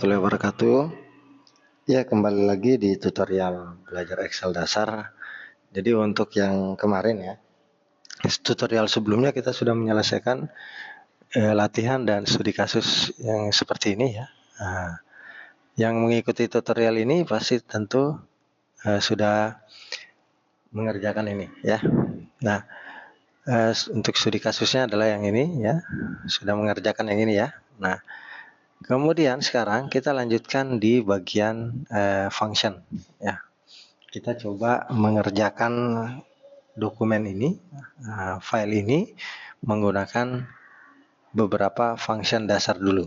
warahmatullahi wabarakatuh. Ya, kembali lagi di tutorial belajar Excel dasar. Jadi untuk yang kemarin ya, tutorial sebelumnya kita sudah menyelesaikan latihan dan studi kasus yang seperti ini ya. Nah, yang mengikuti tutorial ini pasti tentu sudah mengerjakan ini ya. Nah, untuk studi kasusnya adalah yang ini ya, sudah mengerjakan yang ini ya. Nah, kemudian sekarang kita lanjutkan di bagian function ya. Kita coba mengerjakan dokumen ini, file ini menggunakan beberapa function dasar dulu.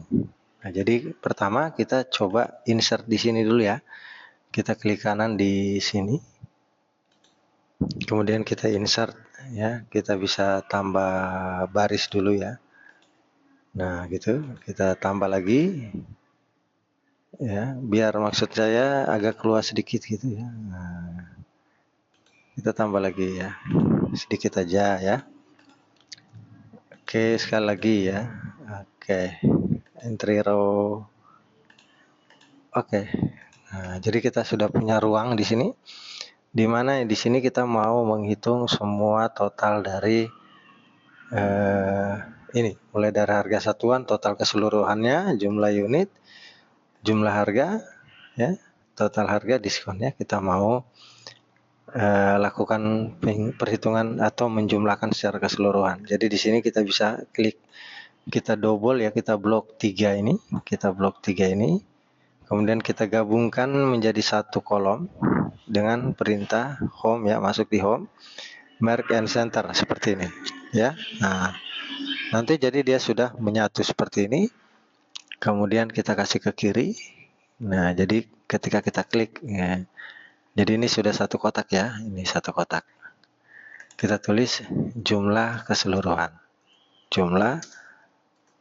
Nah, jadi pertama kita coba insert di sini dulu ya. Kita klik kanan di sini. Kemudian kita insert ya, kita bisa tambah baris dulu ya. Nah, gitu. Kita tambah lagi. Ya, biar maksud saya agak keluar sedikit gitu ya. Nah, kita tambah lagi ya, sedikit aja ya. Oke, sekali lagi ya. Oke, entry row. Oke. Nah, jadi kita sudah punya ruang di sini, di mana di sini kita mau menghitung semua total dari ini, mulai dari harga satuan, total keseluruhannya, jumlah unit, jumlah harga, ya, total harga, diskonnya. Kita mau lakukan perhitungan atau menjumlahkan secara keseluruhan. Jadi di sini kita bisa klik, kita double ya, kita blok 3 ini, kemudian kita gabungkan menjadi satu kolom dengan perintah home ya, masuk di home, merge and center seperti ini ya. Nah, nanti jadi dia sudah menyatu seperti ini. Kemudian kita kasih ke kiri. Nah, jadi ketika kita klik ya, jadi ini sudah satu kotak ya, ini satu kotak. Kita tulis jumlah keseluruhan. Jumlah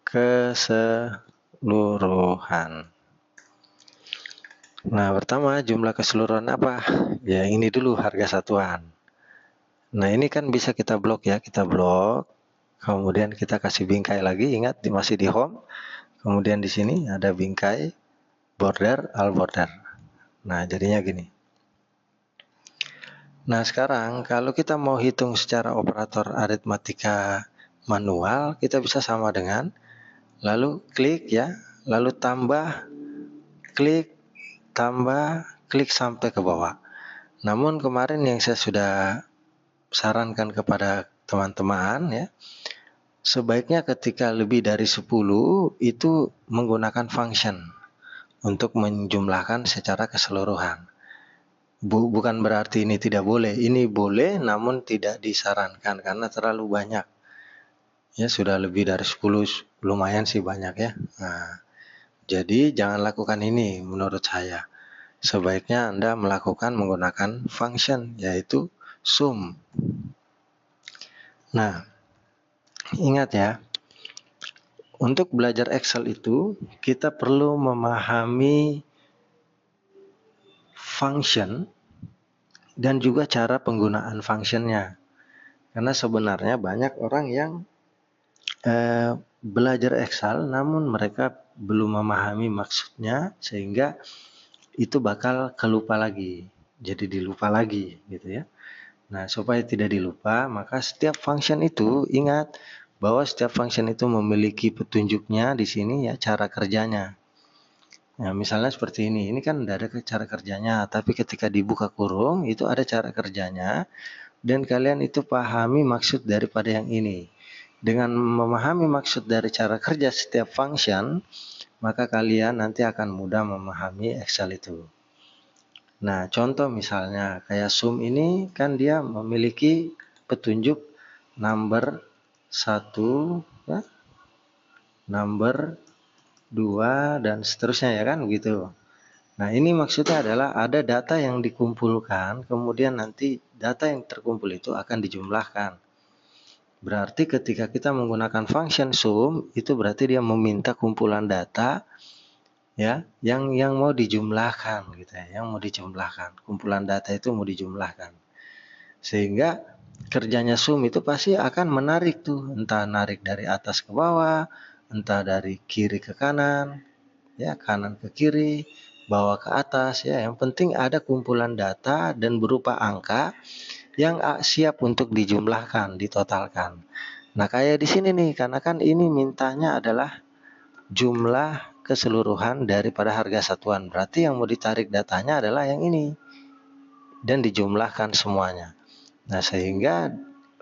keseluruhan. Nah, pertama jumlah keseluruhan apa? Ya, ini dulu harga satuan. Nah, ini kan bisa kita blok ya, kita blok. Kemudian kita kasih bingkai lagi, ingat masih di home. Kemudian di sini ada bingkai, border, all border. Nah, jadinya gini. Nah, sekarang kalau kita mau hitung secara operator aritmatika manual, kita bisa sama dengan lalu klik ya, lalu tambah, klik, tambah, klik sampai ke bawah. Namun kemarin yang saya sudah sarankan kepada teman-teman ya, sebaiknya ketika lebih dari 10 itu menggunakan function untuk menjumlahkan secara keseluruhan. Bukan berarti ini tidak boleh, ini boleh namun tidak disarankan karena terlalu banyak. Ya, sudah lebih dari 10, lumayan sih banyak ya. Nah, jadi jangan lakukan ini menurut saya. Sebaiknya Anda melakukan menggunakan function, yaitu sum. Nah, ingat ya, untuk belajar Excel itu kita perlu memahami function dan juga cara penggunaan functionnya. Karena sebenarnya banyak orang yang belajar Excel namun mereka belum memahami maksudnya, sehingga itu bakal kelupa lagi, jadi dilupa lagi gitu ya. Nah, supaya tidak dilupa, maka setiap function itu ingat bahwa setiap function itu memiliki petunjuknya di sini ya, cara kerjanya. Nah, misalnya seperti ini kan tidak ada cara kerjanya, tapi ketika dibuka kurung itu ada cara kerjanya, dan kalian itu pahami maksud daripada yang ini. Dengan memahami maksud dari cara kerja setiap function, maka kalian nanti akan mudah memahami Excel itu. Nah, contoh misalnya kayak sum ini kan dia memiliki petunjuk number 1 ya, number 2 dan seterusnya ya kan begitu. Nah, ini maksudnya adalah ada data yang dikumpulkan, kemudian nanti data yang terkumpul itu akan dijumlahkan. Berarti ketika kita menggunakan function sum, itu berarti dia meminta kumpulan data ya, yang mau dijumlahkan gitu ya, yang mau dijumlahkan. Kumpulan data itu mau dijumlahkan. Sehingga kerjanya sum itu pasti akan menarik tuh, entah narik dari atas ke bawah, entah dari kiri ke kanan. ya, kanan ke kiri, bawah ke atas, ya. Yang penting ada kumpulan data dan berupa angka yang siap untuk dijumlahkan, ditotalkan. Nah, kayak di sini nih, karena kan ini mintanya adalah jumlah keseluruhan daripada harga satuan. Berarti yang mau ditarik datanya adalah yang ini dan dijumlahkan semuanya. Nah, sehingga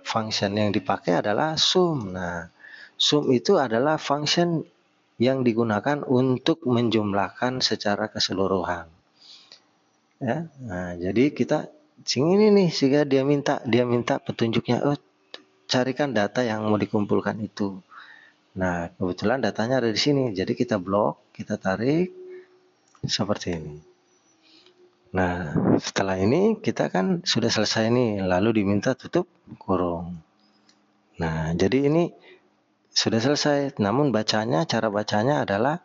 function yang dipakai adalah sum. Nah, sum itu adalah function yang digunakan untuk menjumlahkan secara keseluruhan. Ya, nah, jadi kita ini nih, sehingga dia minta petunjuknya, carikan data yang mau dikumpulkan itu. Nah, kebetulan datanya ada di sini, jadi kita blok, kita tarik seperti ini. Nah, setelah ini kita kan sudah selesai nih, lalu diminta tutup kurung. Nah, jadi ini sudah selesai, namun cara bacanya adalah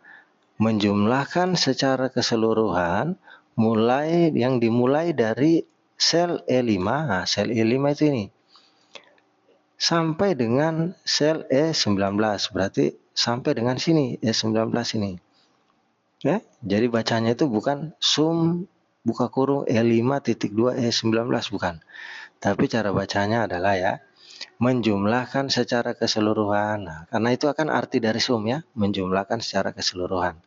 menjumlahkan secara keseluruhan dimulai dari sel E5. Nah, sel E5 itu ini sampai dengan sel E19, berarti sampai dengan sini E19 ini. Ya, jadi bacanya itu bukan sum buka kurung E5.2 E19, bukan. Tapi cara bacanya adalah ya, menjumlahkan secara keseluruhan. Nah, karena itu akan arti dari sum ya, menjumlahkan secara keseluruhan.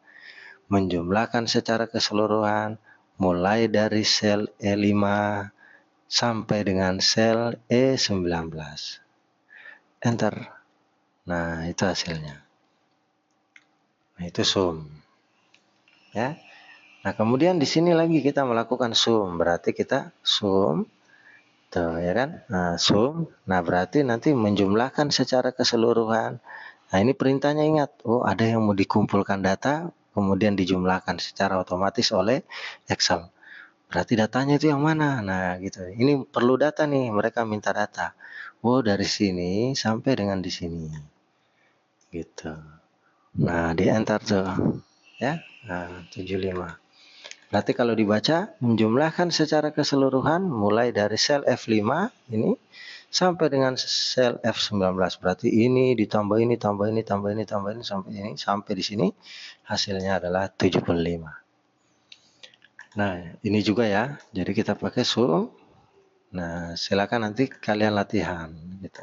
Menjumlahkan secara keseluruhan mulai dari sel E5 sampai dengan sel E19. Enter. Nah, itu hasilnya. Nah, itu sum. Ya. Nah, kemudian di sini lagi kita melakukan sum. Berarti kita sum. Tuh, ya kan? Nah, sum. Nah, berarti nanti menjumlahkan secara keseluruhan. Nah, ini perintahnya, ingat. Oh, ada yang mau dikumpulkan data, kemudian dijumlahkan secara otomatis oleh Excel. Berarti datanya itu yang mana? Nah, gitu. Ini perlu data nih, mereka minta data. Oh, dari sini sampai dengan di sini. Gitu. Nah, di enter tuh. Ya. Nah, 75. Berarti kalau dibaca, menjumlahkan secara keseluruhan mulai dari sel F5 ini sampai dengan sel F19. Berarti ini ditambah ini, tambah ini, tambah ini, tambah ini, sampai di sini hasilnya adalah 75. Nah, ini juga ya. Jadi kita pakai sum. Nah, silakan nanti kalian latihan gitu.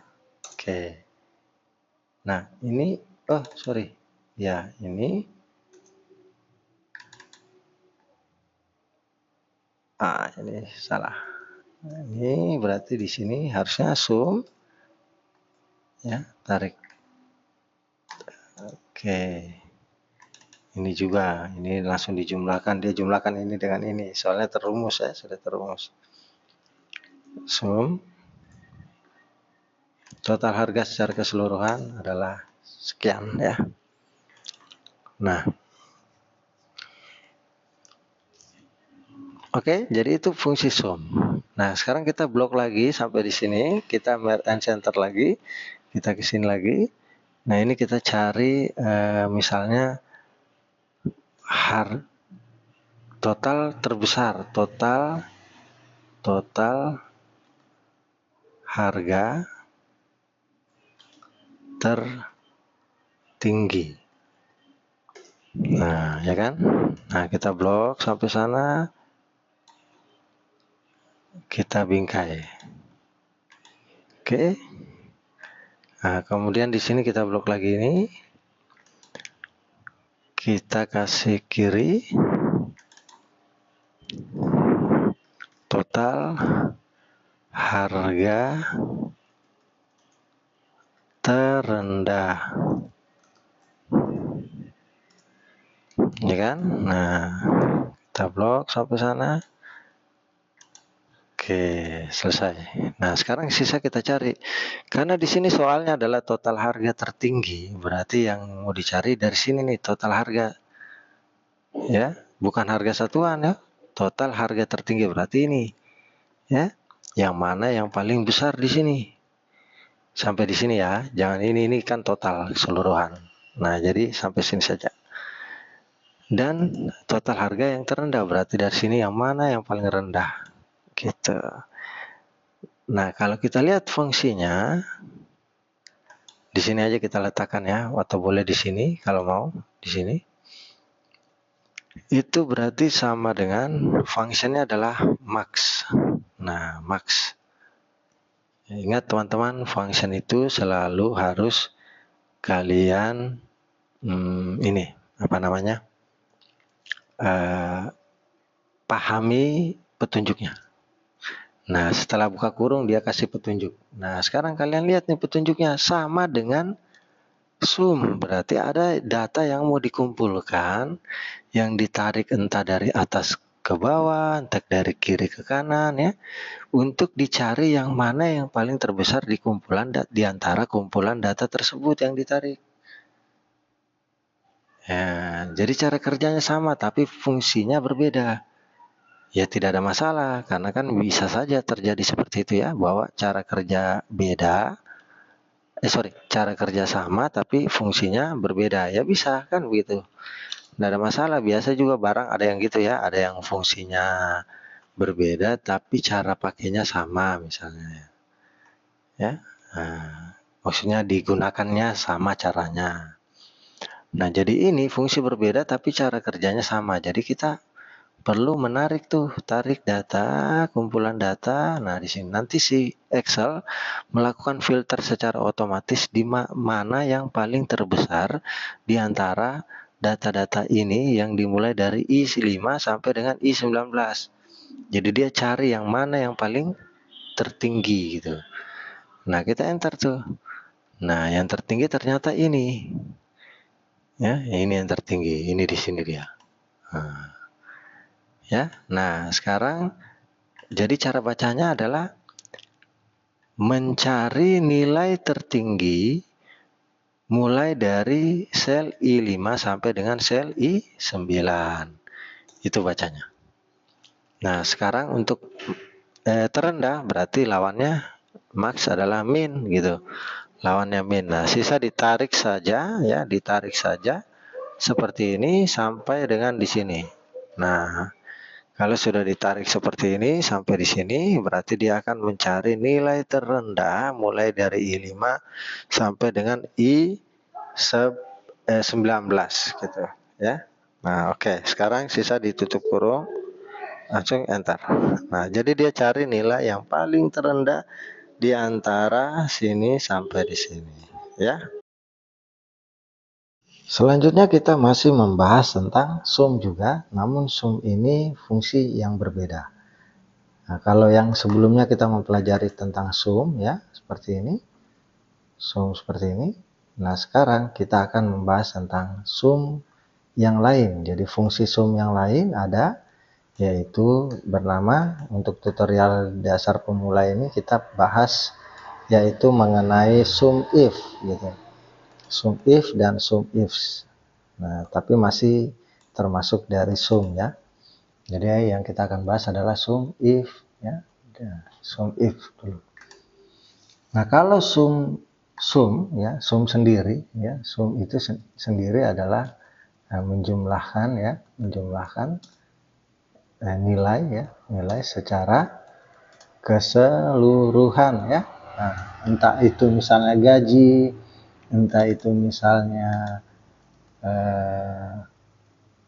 Oke. Nah, ini sorry. Ya, ini ini salah. Nah, ini berarti di sini harusnya sum ya, tarik. Oke. Ini juga, ini langsung dijumlahkan, dia jumlahkan ini dengan ini. Soalnya terumus ya, sudah terumus. Sum total harga secara keseluruhan adalah sekian ya. Nah, oke, jadi itu fungsi sum. Nah, sekarang kita blok lagi sampai di sini, kita merge and center lagi, kita ke sini lagi. Nah, ini kita cari misalnya total terbesar, total harga tertinggi. Nah, ya kan? Nah, kita blok sampai sana. Kita bingkai. Oke. Nah, kemudian di sini kita blok lagi ini. Kita kasih kiri. Total harga terendah. Ya kan? Nah, kita blok sampai sana. Oke, selesai. Nah, sekarang sisa kita cari. Karena di sini soalnya adalah total harga tertinggi, berarti yang mau dicari dari sini nih, total harga. Ya, bukan harga satuan ya. Total harga tertinggi berarti ini. Ya. Yang mana yang paling besar di sini? Sampai di sini ya. Jangan ini kan total keseluruhan. Nah, jadi sampai sini saja. Dan total harga yang terendah berarti dari sini yang mana yang paling rendah. Gitu. Nah, kalau kita lihat fungsinya, di sini aja kita letakkan ya, atau boleh di sini kalau mau, di sini. itu berarti sama dengan fungsinya adalah max. Nah, max. Ingat teman-teman, function itu selalu harus kalian ini apa namanya? Pahami petunjuknya. Nah, setelah buka kurung dia kasih petunjuk. Nah, sekarang kalian lihat nih petunjuknya sama dengan sum. Berarti ada data yang mau dikumpulkan, yang ditarik entah dari atas ke bawah, entah dari kiri ke kanan ya, untuk dicari yang mana yang paling terbesar di kumpulan di antara kumpulan data tersebut yang ditarik. Ya, jadi cara kerjanya sama tapi fungsinya berbeda. Ya tidak ada masalah, karena kan bisa saja terjadi seperti itu ya, bahwa cara kerja beda, cara kerja sama tapi fungsinya berbeda. Ya bisa kan begitu. Tidak ada masalah, biasa juga barang ada yang gitu ya, ada yang fungsinya berbeda tapi cara pakainya sama misalnya. Ya, maksudnya digunakannya sama caranya. Nah, jadi ini fungsi berbeda tapi cara kerjanya sama. Jadi kita perlu menarik tarik data, kumpulan data. Nah, di sini nanti si Excel melakukan filter secara otomatis di mana yang paling terbesar di antara data-data ini yang dimulai dari I5 sampai dengan I19. Jadi dia cari yang mana yang paling tertinggi gitu. Nah, kita enter tuh. Nah, yang tertinggi ternyata ini. Ya, ini yang tertinggi. Ini di sini dia. Nah, ya. Nah, sekarang jadi cara bacanya adalah mencari nilai tertinggi mulai dari sel I5 sampai dengan sel I9. Itu bacanya. Nah, sekarang untuk terendah berarti lawannya max adalah min gitu. Lawannya min. Nah, sisa ditarik saja ya, ditarik saja seperti ini sampai dengan di sini. Nah, kalau sudah ditarik seperti ini sampai di sini, berarti dia akan mencari nilai terendah mulai dari I5 sampai dengan I19 gitu ya. Nah, oke. Sekarang sisa ditutup kurung, langsung enter. Nah, jadi dia cari nilai yang paling terendah di antara sini sampai di sini ya. Selanjutnya kita masih membahas tentang sum juga, namun sum ini fungsi yang berbeda. Nah, kalau yang sebelumnya kita mempelajari tentang sum ya, seperti ini. Sum seperti ini. Nah, sekarang kita akan membahas tentang sum yang lain. Jadi fungsi sum yang lain ada, yaitu bernama, untuk tutorial dasar pemula ini kita bahas yaitu mengenai sum if gitu. Sum if dan sum ifs. Nah, tapi masih termasuk dari sum ya. Jadi yang kita akan bahas adalah sum if ya. Sum if dulu. Nah, kalau sum ya, sum sendiri ya, sum itu sendiri adalah menjumlahkan ya, menjumlahkan nilai ya, nilai secara keseluruhan ya. Nah, entah itu misalnya gaji, entah itu misalnya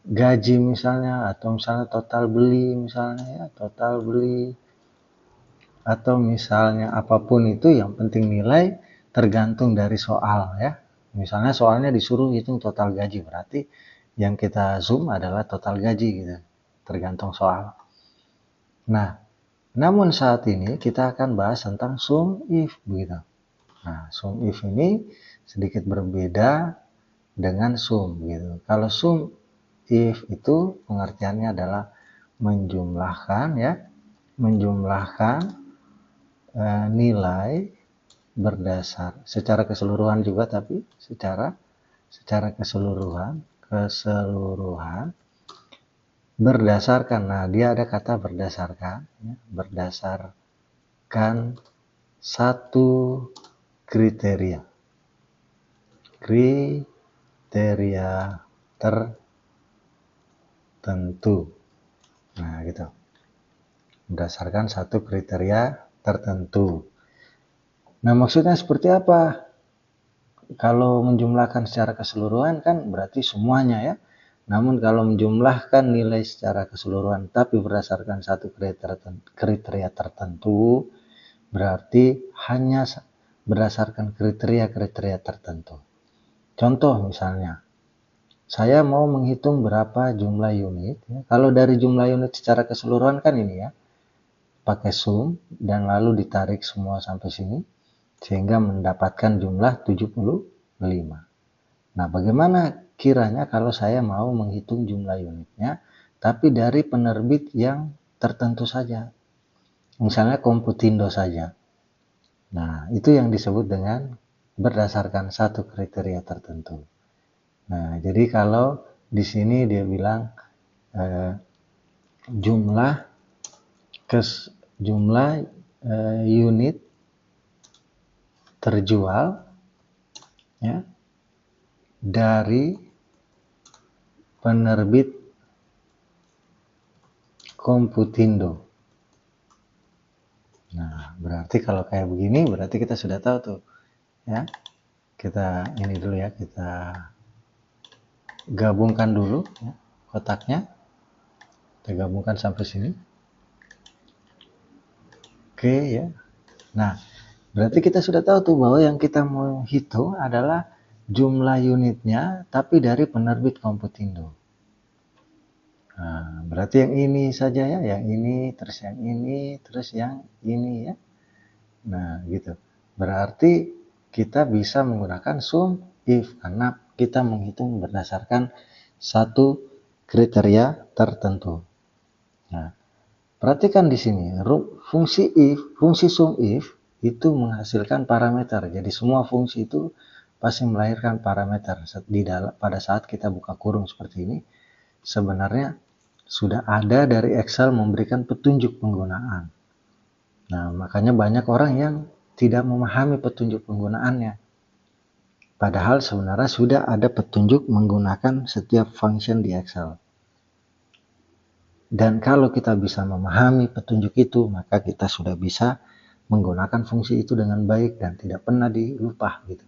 gaji misalnya, atau misalnya total beli misalnya ya, total beli, atau misalnya apapun itu, yang penting nilai tergantung dari soal ya. Misalnya soalnya disuruh hitung total gaji, berarti yang kita zoom adalah total gaji gitu, tergantung soal. Nah, namun saat ini kita akan bahas tentang sum if begitu. Nah, sum if ini sedikit berbeda dengan sum gitu. Kalau sum if itu pengertiannya adalah menjumlahkan ya, menjumlahkan nilai berdasar secara keseluruhan juga, tapi secara keseluruhan berdasarkan. Nah, dia ada kata berdasarkan ya, berdasarkan satu kriteria tertentu. Nah, gitu. Berdasarkan satu kriteria tertentu. Nah, maksudnya seperti apa? Kalau menjumlahkan secara keseluruhan kan berarti semuanya ya. Namun kalau menjumlahkan nilai secara keseluruhan tapi berdasarkan satu kriteria tertentu, berarti hanya berdasarkan kriteria-kriteria tertentu. Contoh misalnya, saya mau menghitung berapa jumlah unit. Kalau dari jumlah unit secara keseluruhan kan ini ya, pakai sum dan lalu ditarik semua sampai sini, sehingga mendapatkan jumlah 75. Nah, bagaimana kiranya kalau saya mau menghitung jumlah unitnya, tapi dari penerbit yang tertentu saja. Misalnya Komputindo saja. Nah, itu yang disebut dengan berdasarkan satu kriteria tertentu. Nah, jadi kalau di sini dia bilang jumlah unit terjual ya dari penerbit Komputindo. Nah, berarti kalau kayak begini berarti kita sudah tahu tuh ya. Kita ini dulu ya, kita gabungkan dulu ya, kotaknya. Kita gabungkan sampai sini. Oke ya. Nah, berarti kita sudah tahu tuh bahwa yang kita mau hitung adalah jumlah unitnya tapi dari penerbit Komputindo. Nah, berarti yang ini saja ya, yang ini, terus yang ini, terus yang ini ya. Nah, gitu. Berarti kita bisa menggunakan sum if karena kita menghitung berdasarkan satu kriteria tertentu. Nah, perhatikan di sini, fungsi sum if itu menghasilkan parameter. Jadi semua fungsi itu pasti melahirkan parameter. Pada saat kita buka kurung seperti ini, sebenarnya sudah ada dari Excel memberikan petunjuk penggunaan. Nah, makanya banyak orang yang tidak memahami petunjuk penggunaannya. Padahal sebenarnya sudah ada petunjuk menggunakan setiap function di Excel. Dan kalau kita bisa memahami petunjuk itu, maka kita sudah bisa menggunakan fungsi itu dengan baik dan tidak pernah dilupa gitu.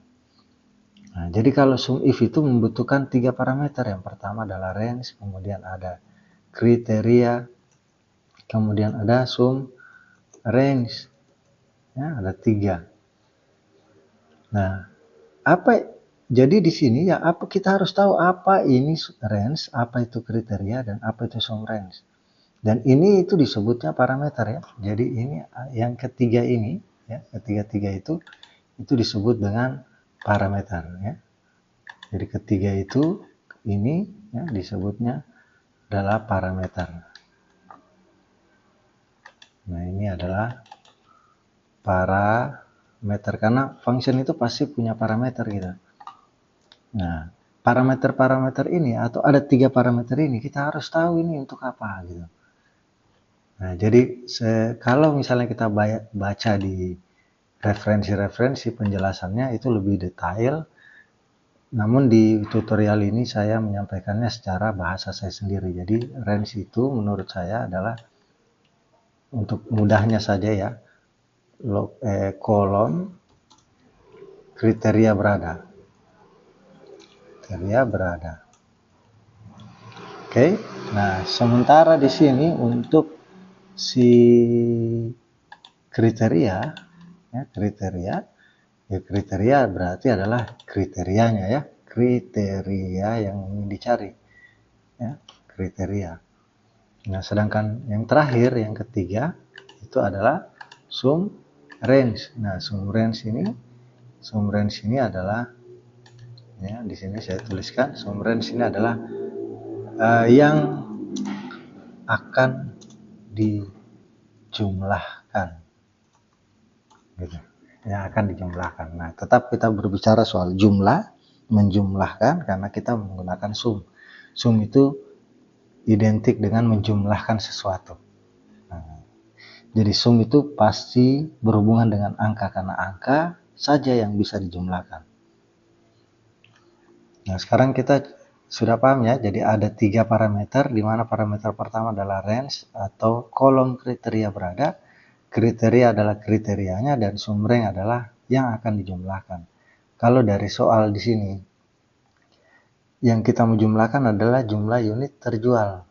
Nah, jadi kalau sum if itu membutuhkan 3 parameter. Yang pertama adalah range, kemudian ada kriteria, kemudian ada sum range. Ya, ada 3. Nah, jadi di sini ya kita harus tahu apa ini range, apa itu kriteria, dan apa itu sum range. Dan ini itu disebutnya parameter ya. Jadi ini yang ketiga ini ya, ketiga itu disebut dengan parameter ya. Jadi ketiga itu ini ya disebutnya adalah parameter. Nah, ini adalah parameter karena function itu pasti punya parameter gitu. Nah, parameter-parameter ini atau ada 3 parameter ini kita harus tahu ini untuk apa gitu. Nah, jadi kalau misalnya kita baca di referensi-referensi penjelasannya itu lebih detail. Namun di tutorial ini saya menyampaikannya secara bahasa saya sendiri. Jadi range itu menurut saya adalah untuk mudahnya saja ya, kolom kriteria berada. Kriteria berada. Oke. Nah, sementara di sini untuk si kriteria ya, kriteria berarti adalah kriterianya ya, kriteria yang ingin dicari ya, kriteria. Nah, sedangkan yang terakhir, yang ketiga itu adalah sum range. Nah, sum range ini adalah ya, di sini saya tuliskan sum range ini adalah yang akan dijumlahkan gitu. Yang akan dijumlahkan. Nah, tetap kita berbicara soal jumlah, menjumlahkan karena kita menggunakan sum. Sum itu identik dengan menjumlahkan sesuatu. Nah, jadi sum itu pasti berhubungan dengan angka karena angka saja yang bisa dijumlahkan. Nah, sekarang kita sudah paham ya. Jadi ada 3 parameter, di mana parameter pertama adalah range atau kolom kriteria berada. Kriteria adalah kriterianya dan sum range adalah yang akan dijumlahkan. Kalau dari soal di sini yang kita mau jumlahkan adalah jumlah unit terjual.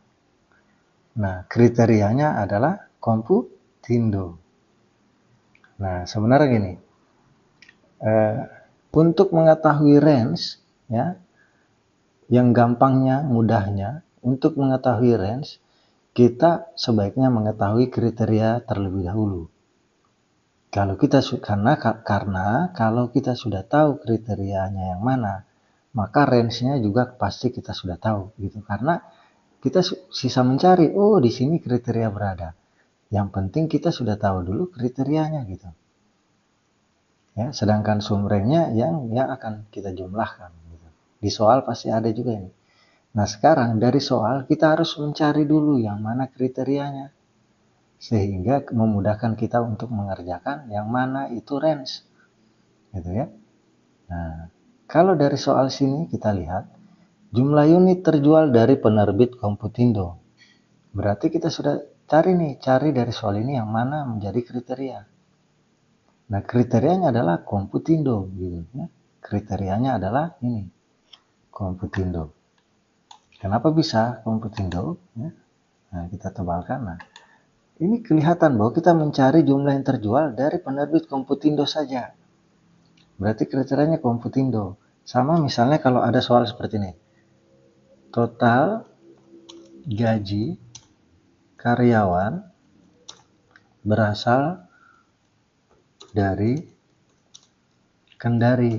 Nah, kriterianya adalah komputindo. Nah, sebenarnya gini, untuk mengetahui range, ya, yang gampangnya, mudahnya, untuk mengetahui range, kita sebaiknya mengetahui kriteria terlebih dahulu. Karena kalau kita sudah tahu kriterianya yang mana, maka range-nya juga pasti kita sudah tahu gitu. Karena kita sisa mencari, oh di sini kriteria berada. Yang penting kita sudah tahu dulu kriterianya gitu. Ya, sedangkan sumbernya yang akan kita jumlahkan gitu. Di soal pasti ada juga ini. Nah, sekarang dari soal kita harus mencari dulu yang mana kriterianya. Sehingga memudahkan kita untuk mengerjakan yang mana itu range. Gitu ya. Nah, kalau dari soal sini kita lihat jumlah unit terjual dari penerbit Komputindo. Berarti kita sudah cari dari soal ini yang mana menjadi kriteria. Nah, kriterianya adalah Komputindo gitu ya. Kriterianya adalah ini. Komputindo. Kenapa bisa Komputindo? Ya. Nah, kita tebalkan. Nah, ini kelihatan bahwa kita mencari jumlah yang terjual dari penerbit Komputindo saja. Berarti kriterianya Komputindo. Sama misalnya kalau ada soal seperti ini. Total gaji karyawan berasal dari Kendari.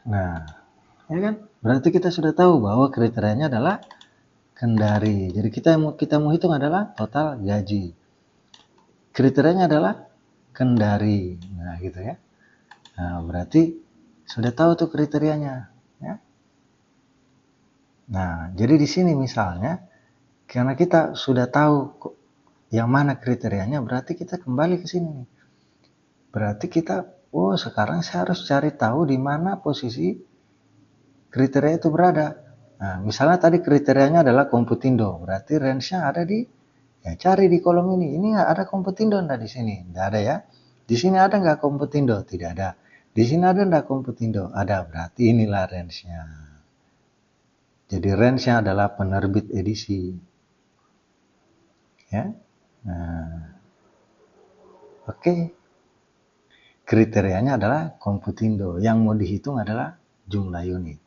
Nah, ya kan? Berarti kita sudah tahu bahwa kriterianya adalah Kendari. Jadi kita mau hitung adalah total gaji. Kriterianya adalah Kendari. Nah, gitu ya. Nah, berarti sudah tahu tuh kriterianya, ya. Nah, jadi di sini misalnya karena kita sudah tahu yang mana kriterianya, berarti kita kembali ke sini nih. Berarti kita, oh sekarang saya harus cari tahu di mana posisi kriteria itu berada. Nah, misalnya tadi kriterianya adalah Komputindo, berarti range-nya ada di, ya cari di kolom ini. Ini ada Komputindo enggak di sini? Enggak ada ya. Di sini ada enggak Komputindo? Tidak ada. Di sini ada enggak Komputindo? Ada, berarti inilah range-nya. Jadi range-nya adalah penerbit edisi. Ya. Nah, oke. Kriterianya adalah Komputindo. Yang mau dihitung adalah jumlah unit.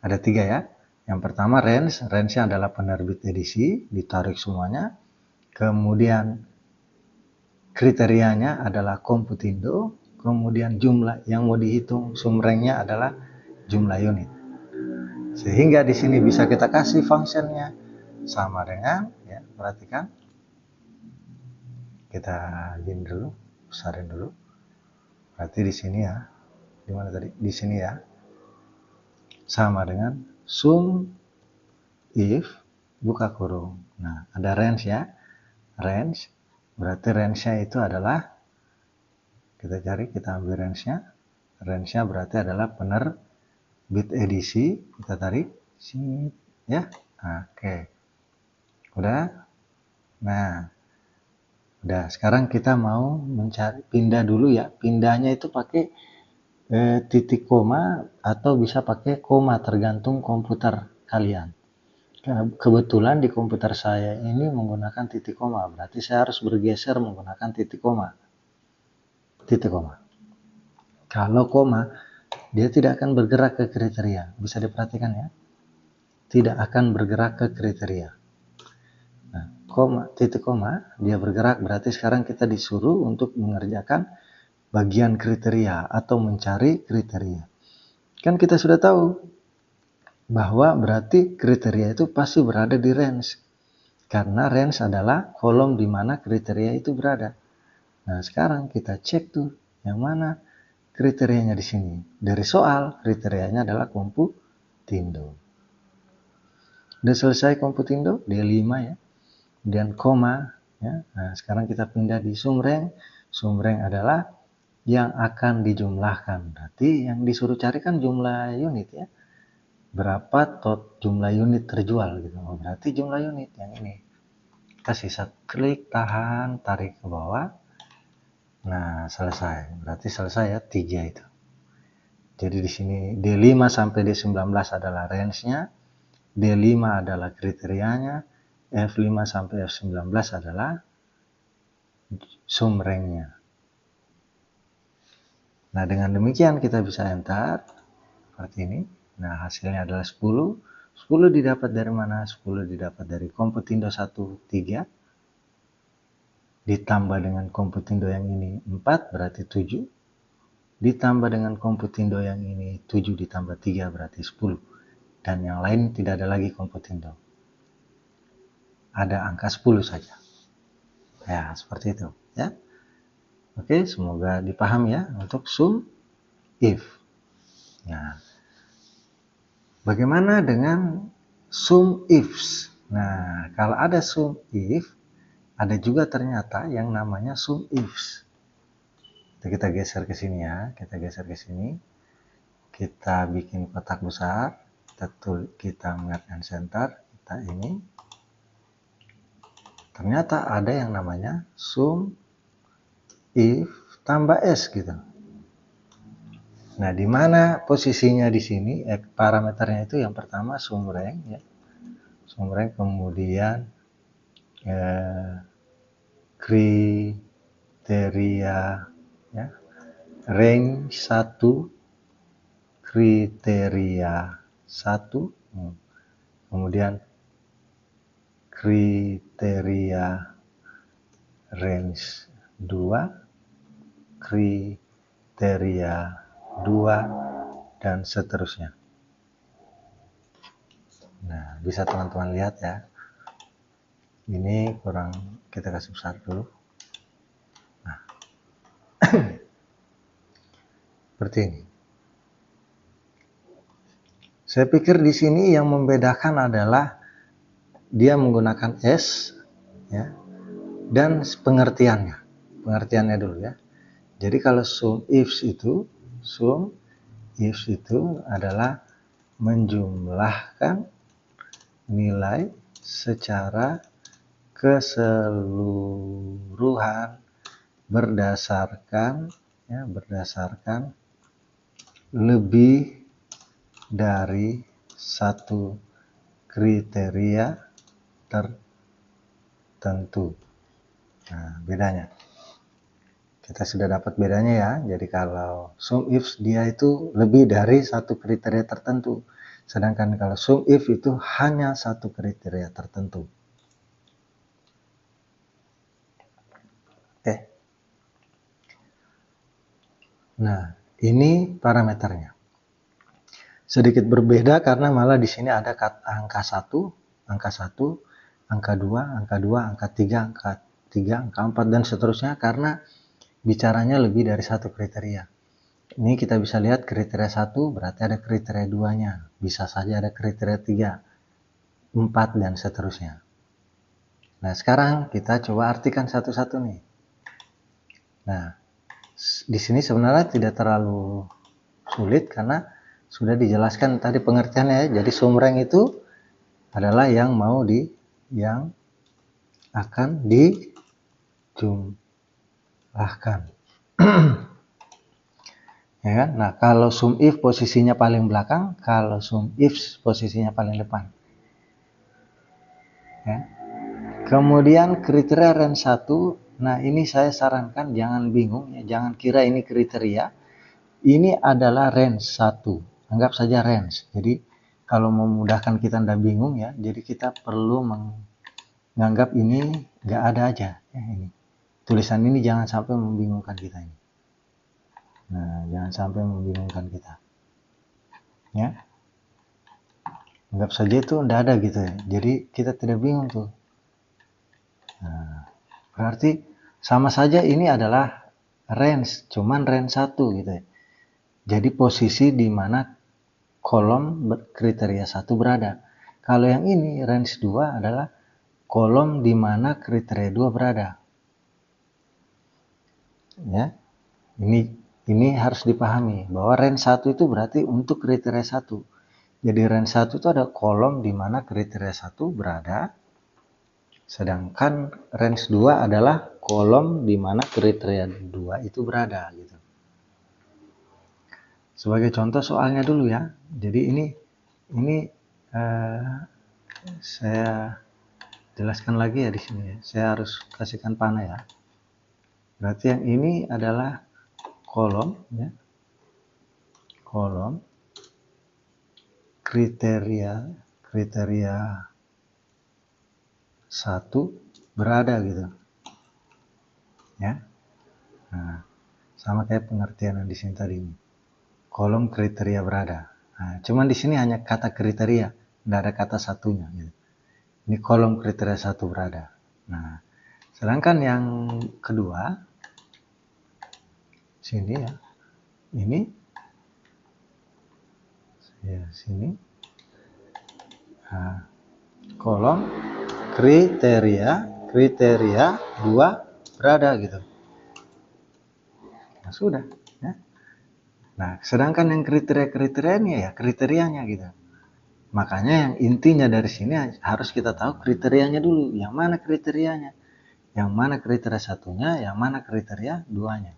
Ada 3 ya. Yang pertama range. Range-nya adalah penerbit edisi. Ditarik semuanya. Kemudian kriterianya adalah Komputindo. Kemudian jumlah yang mau dihitung sumbernya adalah jumlah unit. Sehingga di sini bisa kita kasih fungsinya sama dengan, ya, perhatikan. Kita gini dulu, besarin dulu. Berarti di sini ya. Di mana tadi? Di sini ya. Sama dengan sum if buka kurung. Nah, ada range ya. Range. Berarti range-nya itu adalah, kita cari, kita ambil range-nya. Range-nya berarti adalah penerbit edisi. Kita tarik. Sini. Ya. Oke. Udah. Nah. Udah. Sekarang kita mau mencari, pindah dulu ya. Pindahnya itu pakai titik koma atau bisa pakai koma, tergantung komputer kalian. Kebetulan di komputer saya ini menggunakan titik koma, berarti saya harus bergeser menggunakan titik koma. Titik koma. Kalau koma, dia tidak akan bergerak ke kriteria. Bisa diperhatikan ya. Tidak akan bergerak ke kriteria. Nah, koma, titik koma, dia bergerak, berarti sekarang kita disuruh untuk mengerjakan bagian kriteria atau mencari kriteria. Kan kita sudah tahu bahwa berarti kriteria itu pasti berada di range. Karena range adalah kolom di mana kriteria itu berada. Nah, sekarang kita cek tuh yang mana kriterianya di sini. Dari soal, kriterianya adalah Komputindo. Udah selesai Komputindo, dia 5 ya. Kemudian koma ya. Nah, sekarang kita pindah di sumreng. Sumreng adalah yang akan dijumlahkan. Berarti yang disuruh cari kan jumlah unit ya. Berapa jumlah unit terjual gitu. Berarti jumlah unit yang ini. Kita sisa klik, tahan, tarik ke bawah. Nah, selesai. Berarti selesai ya 3 itu. Jadi di sini D5 sampai D19 adalah range-nya, D5 adalah kriterianya, F5 sampai F19 adalah sum rank-nya. Nah, dengan demikian kita bisa enter seperti ini. Nah, hasilnya adalah 10. 10 didapat dari mana? 10 didapat dari Komputindo 1, 3. Ditambah dengan Komputindo yang ini 4, berarti 7. Ditambah dengan Komputindo yang ini 7 ditambah 3 berarti 10. Dan yang lain tidak ada lagi Komputindo. Ada angka 10 saja. Ya, seperti itu. Ya. Oke, semoga dipahami ya untuk sum if. Nah, bagaimana dengan sum ifs? Nah, kalau ada sum if, ada juga ternyata yang namanya sum ifs. Kita geser ke sini ya, kita geser ke sini. Kita bikin kotak besar, kita mark and center, kita ini. Ternyata ada yang namanya sum if tambah s gitu. Nah, di mana posisinya di sini? Parameternya itu yang pertama sum rank ya. Sum rank, kemudian kriteria ya. Rank 1, kriteria 1, kemudian kriteria range 2, kriteria 2, dan seterusnya. Nah, bisa teman-teman lihat ya. Ini kurang, kita kasih besar dulu. Nah, seperti ini. Saya pikir di sini yang membedakan adalah dia menggunakan S ya, dan pengertiannya. Pengertiannya dulu ya. Jadi kalau sum ifs itu adalah menjumlahkan nilai secara keseluruhan berdasarkan lebih dari satu kriteria tertentu. Nah, bedanya. Kita sudah dapat bedanya ya. Jadi kalau sum if dia itu lebih dari satu kriteria tertentu. Sedangkan kalau sum if itu hanya satu kriteria tertentu. Oke. Nah, ini parameternya. Sedikit berbeda karena malah di sini ada angka 1, angka 1, angka 2, angka 2, angka 3, angka 3, angka 4, dan seterusnya karena bicaranya lebih dari satu kriteria. Ini kita bisa lihat kriteria 1 berarti ada kriteria 2-nya. Bisa saja ada kriteria 3, 4, dan seterusnya. Nah, sekarang kita coba artikan satu-satu nih. Nah, di sini sebenarnya tidak terlalu sulit karena sudah dijelaskan tadi pengertiannya ya. Jadi sum rank itu adalah yang akan dijumlahkan. Ya kan? Nah, kalau sum if posisinya paling belakang, kalau sum ifs posisinya paling depan. Ya. Kemudian kriteria range 1, nah ini saya sarankan jangan bingung ya, jangan kira ini kriteria. Ini adalah range 1. Anggap saja range. Jadi kalau memudahkan kita tidak bingung ya, jadi kita perlu menganggap ini nggak ada aja ya, ini. Tulisan ini jangan sampai membingungkan kita ini. Nah, jangan sampai membingungkan kita. Ya. Anggap saja itu tidak ada gitu ya. Jadi kita tidak bingung tuh. Nah, berarti sama saja ini adalah range, cuman range 1 gitu ya. Jadi posisi di mana kolom kriteria 1 berada. Kalau yang ini range 2 adalah kolom di mana kriteria 2 berada. Ya. Ini harus dipahami bahwa range 1 itu berarti untuk kriteria 1. Jadi range 1 itu ada kolom di mana kriteria 1 berada. Sedangkan range 2 adalah kolom di mana kriteria 2 itu berada gitu. Sebagai contoh soalnya dulu ya. Jadi ini saya jelaskan lagi ya di sini ya. Saya harus kasihkan panah ya. Berarti yang ini adalah kolom ya. Kolom kriteria 1 berada gitu. Ya. Nah, sama kayak pengertian yang di sini tadi. Kolom kriteria berada. Nah, cuman di sini hanya kata kriteria, tidak ada kata satunya gitu. Ini kolom kriteria 1 berada. Nah, sedangkan yang kedua sini ya. Ini ya sini. Nah, kolom kriteria 2 berada gitu. Nah, sudah ya. Nah, sedangkan yang kriteria-kriterianya ya kriterianya gitu. Makanya yang intinya dari sini harus kita tahu kriterianya dulu. Yang mana kriterianya? Yang mana kriteria 1-nya, yang mana kriteria 2-nya.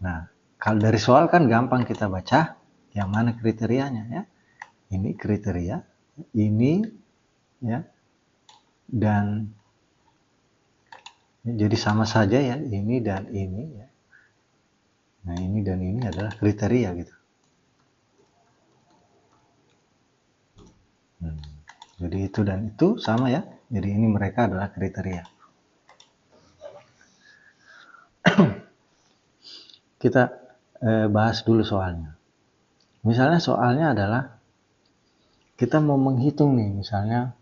Nah, kalau dari soal kan gampang kita baca yang mana kriterianya ya. Ini kriteria, ini ya. Dan jadi sama saja ya, ini dan ini ya. Nah, ini dan ini adalah kriteria gitu. Jadi itu dan itu sama ya. Jadi ini mereka adalah kriteria. Kita bahas dulu soalnya. Misalnya soalnya adalah kita mau menghitung nih, misalnya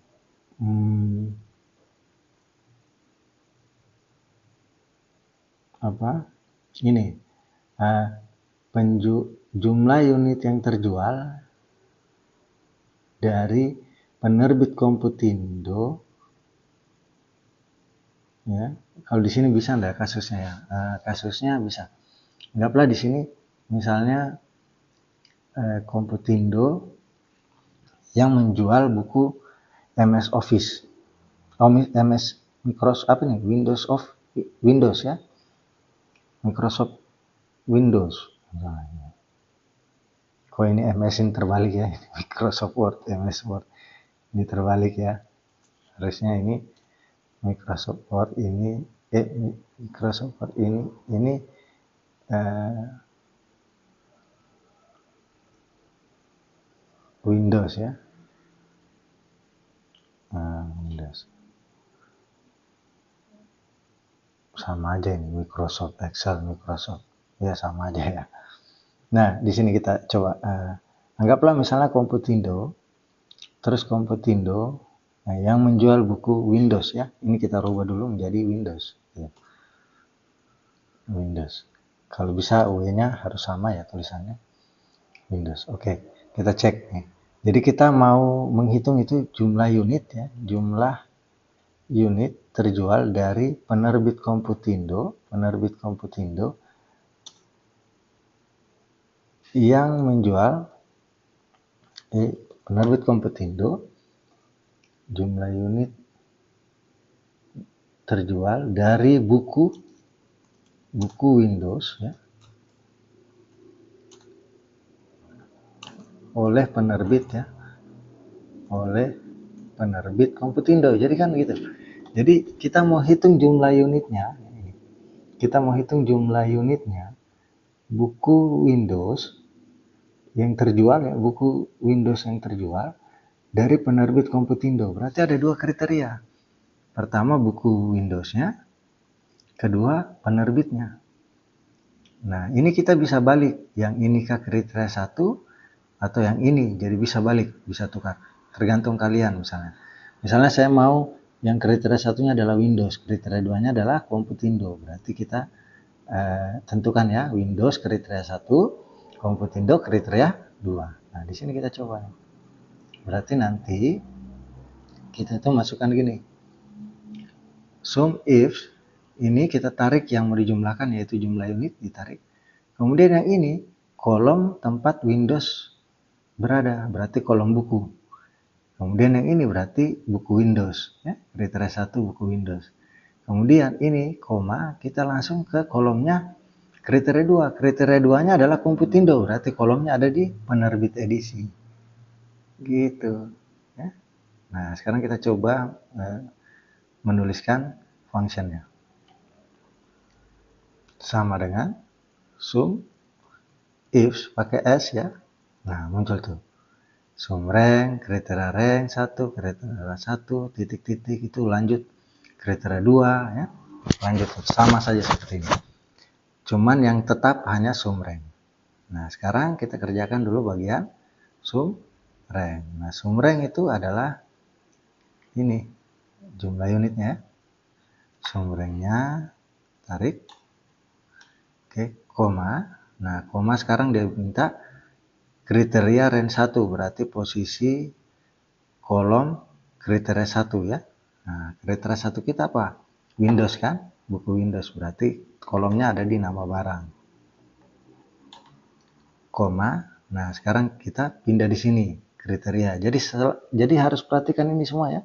ini jumlah unit yang terjual dari penerbit Komputindo ya. Kalau di sini bisa enggak kasusnya ya? Kasusnya bisa. Anggaplah di sini misalnya Komputindo yang menjual buku MS Office, MS Microsoft Windows ya, Microsoft Windows. Kok ini MS ini terbalik ya, Microsoft Word, MS Word ini terbalik ya. Harusnya ini Microsoft Word ini Microsoft Word ini Windows ya. Windows. Sama aja ini Microsoft Excel, Microsoft. Ya sama aja ya. Nah, di sini kita coba anggaplah misalnya Komputindo. Terus Komputindo yang menjual buku Windows ya. Ini kita rubah dulu menjadi Windows ya. Windows. Kalau bisa W-nya harus sama ya tulisannya. Windows. Oke, kita cek nih. Jadi kita mau menghitung itu jumlah unit ya, jumlah unit terjual dari penerbit Komputindo yang menjual penerbit Komputindo jumlah unit terjual dari buku Windows ya oleh penerbit Komputindo. Jadi kan gitu. Jadi kita mau hitung jumlah unitnya. Buku Windows yang terjual ya, buku Windows yang terjual dari penerbit Komputindo. Berarti ada 2 kriteria. Pertama buku Windowsnya, kedua penerbitnya. Nah, ini kita bisa balik. Yang ini ke kriteria 1 atau yang ini. Jadi bisa balik, bisa tukar. Tergantung kalian misalnya. Misalnya saya mau yang kriteria 1-nya adalah Windows, kriteria 2-nya adalah Komputindo. Berarti kita tentukan ya, Windows kriteria 1, Komputindo kriteria 2. Nah, di sini kita coba. Berarti nanti kita tuh masukkan gini. Sum if ini kita tarik yang mau dijumlahkan yaitu jumlah unit ditarik. Kemudian yang ini kolom tempat Windows berada, berarti kolom buku. Kemudian yang ini berarti buku Windows ya, kriteria 1 buku Windows. Kemudian ini koma kita langsung ke kolomnya Kriteria duanya adalah Computindo, berarti kolomnya ada di penerbit edisi. Gitu. Ya. Nah, sekarang kita coba menuliskan functionnya. Sama dengan sum if pakai S ya. Nah, muncul tuh. Sum rank, kriteria rank 1, kriteria 1, titik-titik itu lanjut kriteria 2 ya. Lanjut sama saja seperti ini. Cuman yang tetap hanya sum rank. Nah, sekarang kita kerjakan dulu bagian sum rank. Nah, sum rank itu adalah ini jumlah unitnya. Sum ranknya tarik. Oke, koma. Nah, koma sekarang dia minta kriteria rank 1, berarti posisi kolom kriteria 1 ya. Nah, kriteria 1 kita apa? Windows kan? Buku Windows, berarti kolomnya ada di nama barang. Koma. Nah, sekarang kita pindah di sini kriteria. Jadi harus perhatikan ini semua ya.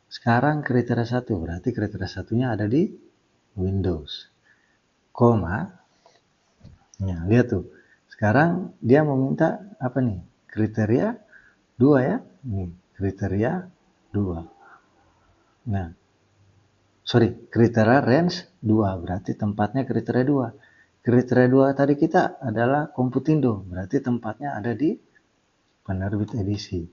Sekarang kriteria 1, berarti kriteria satunya ada di Windows. Koma. Nah, lihat tuh. Sekarang dia meminta apa nih? Kriteria 2 ya. Nih, kriteria 2. Nah, kriteria range 2, berarti tempatnya kriteria 2. Kriteria 2 tadi kita adalah Computindo, berarti tempatnya ada di penerbit edisi.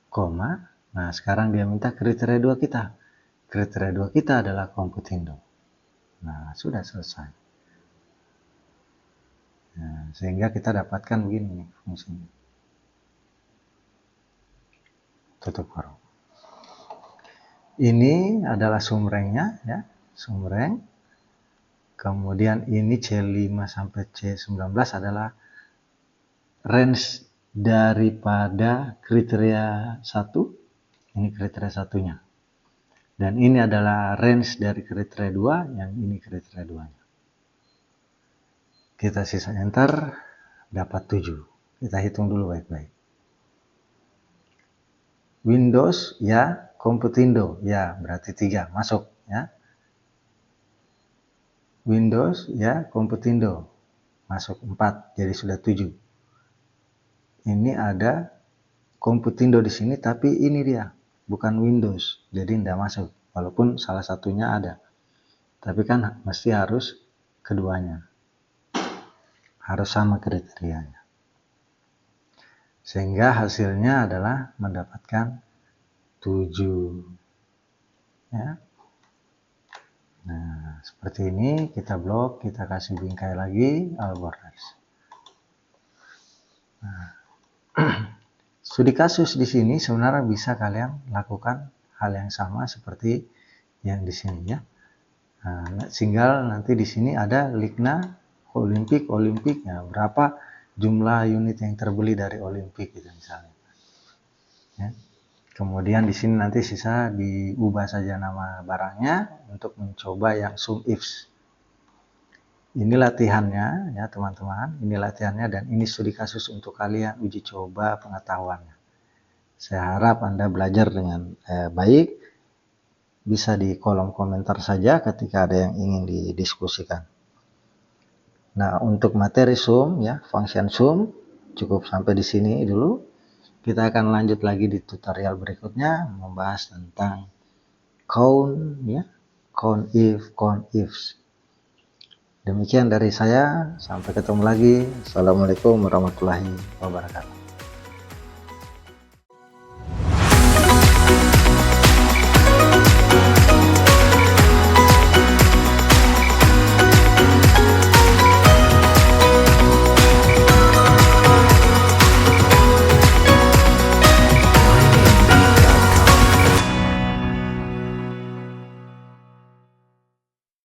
Koma. Nah, sekarang dia minta kriteria 2 kita. Kriteria 2 kita adalah Computindo. Nah, sudah selesai. Nah, sehingga kita dapatkan begini nih fungsinya. Tutup kurung. Ini adalah sum rank-nya ya, sum rank. Kemudian ini C5 sampai C19 adalah range daripada kriteria 1. Ini kriteria satunya. Dan ini adalah range dari kriteria 2, yang ini kriteria 2-nya. Kita sisa enter, dapat 7. Kita hitung dulu baik-baik. Windows ya, Computindo ya, berarti 3 masuk ya. Windows ya, Computindo masuk 4, jadi sudah 7. Ini ada Computindo di sini, tapi ini dia bukan Windows, jadi tidak masuk. Walaupun salah satunya ada, tapi kan mesti harus keduanya, harus sama kriterianya. Sehingga hasilnya adalah mendapatkan 7 ya. Nah, seperti ini kita blok, kita kasih bingkai lagi Albornoz. Nah, studi kasus di sini sebenarnya bisa kalian lakukan hal yang sama seperti yang di sini ya. Nah, tinggal nanti di sini ada Ligna Olimpiknya, berapa jumlah unit yang terbeli dari Olimpik gitu misalnya. Ya. Kemudian di sini nanti sisa diubah saja nama barangnya untuk mencoba yang sum ifs. Ini latihannya ya teman-teman, ini latihannya dan ini studi kasus untuk kalian uji coba pengetahuannya. Saya harap Anda belajar dengan baik. Bisa di kolom komentar saja ketika ada yang ingin didiskusikan. Nah, untuk materi sum ya, function sum cukup sampai di sini dulu. Kita akan lanjut lagi di tutorial berikutnya membahas tentang count ya, count if, count ifs. Demikian dari saya, sampai ketemu lagi. Assalamualaikum warahmatullahi wabarakatuh.